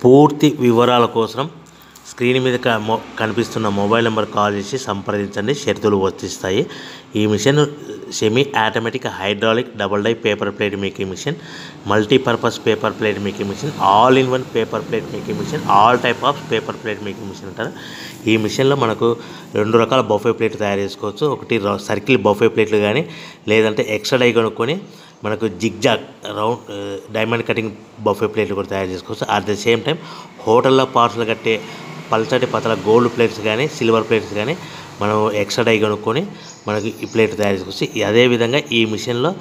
పూర్తి వివరాల కోసం స్క్రీన్ మీద కనిపిస్తున్న మొబైల్ నెంబర్ కాల్ చేసి సంప్రదించండి. షరతులు వర్తిస్తాయి. ఈ machine semi automatic hydraulic double die paper plate making machine, multipurpose paper plate making machine, all in one paper plate making machine, all type of paper plate making machine అంటారు. ఈ మిషన్లో మనకు 2 రకాల బఫే ప్లేట్లు తయారు చేసుకోవచ్చు. ఒకటి సర్కిల్ బఫే ప్లేట్లు కానీ, లేదంటే ఎక్స్ట్రా డై కొనుక్కొని మనకు zigzag round diamond cutting buffet ప్లేట్లు కూడా తయారు చేసుకోవచ్చు. అట్ ద సేమ్ టైం హోటల్లో పార్సల్ కట్టే పల్చటి పతల గోల్డ్ ప్లేట్స్ కానీ, సిల్వర్ ప్లేట్స్ కానీ మనం ఎక్స్ట్రా డై కొనుక్కొని మనకి ఈ ప్లేట్ తయారు చేసుకోవచ్చు. అదేవిధంగా ఈ మిషన్లో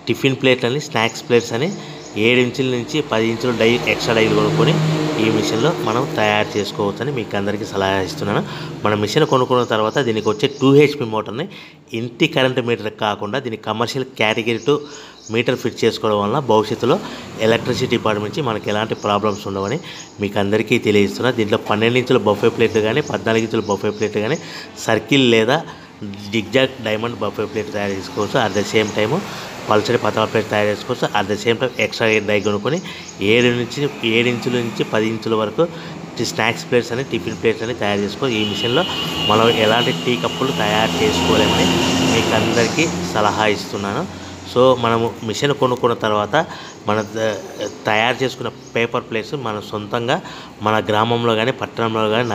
టిఫిన్ ప్లేట్లు అని, స్నాక్స్ ప్లేట్స్ అని 7 ఇంచుల నుంచి 10 ఇంచుల డై ఎక్స్ట్రా డైలు కొనుక్కొని ఈ మిషన్లో మనం తయారు చేసుకోవచ్చని మీకు అందరికీ సలహా ఇస్తున్నాను. మన మిషన్ కొనుక్కున్న తర్వాత దీనికి వచ్చే 2 HP మోటార్ని ఇంటి కరెంట్ మీటర్ కాకుండా దీనికి కమర్షియల్ కేటగిరీ 2 మీటర్ ఫిట్ చేసుకోవడం వల్ల భవిష్యత్తులో ఎలక్ట్రిసిటీ డిపార్ట్మెంట్ నుంచి మనకి ఎలాంటి ప్రాబ్లమ్స్ ఉండవని మీకు అందరికీ తెలియజేస్తున్నా. దీంట్లో 12 ఇంచుల బఫే ప్లేట్లు కానీ, 14 ఇంచుల బఫే ప్లేట్లు కానీ, సర్కిల్ లేదా జిగ్జాగ్ డైమండ్ బఫే ప్లేట్ తయారు చేసుకోవచ్చు. అట్ ద సేమ్ టైము పల్చడి పతల ప్లేట్ తయారు చేసుకోవచ్చు. At the same time extra die కొనుక్కొని 7 ఇంచుల నుంచి 10 ఇంచుల వరకు స్నాక్స్ ప్లేట్స్ అని, టిఫిన్ ప్లేట్స్ అని తయారు చేసుకో. ఈ మిషన్లో మనం ఎలాంటి టీ కప్పులు తయారు చేసుకోలేమని మీకు అందరికీ సలహా ఇస్తున్నాను. సో మనము మిషన్ కొనుక్కున్న తర్వాత మన తయారు చేసుకున్న పేపర్ ప్లేట్స్ మన సొంతంగా మన గ్రామంలో కానీ, పట్టణంలో కానీ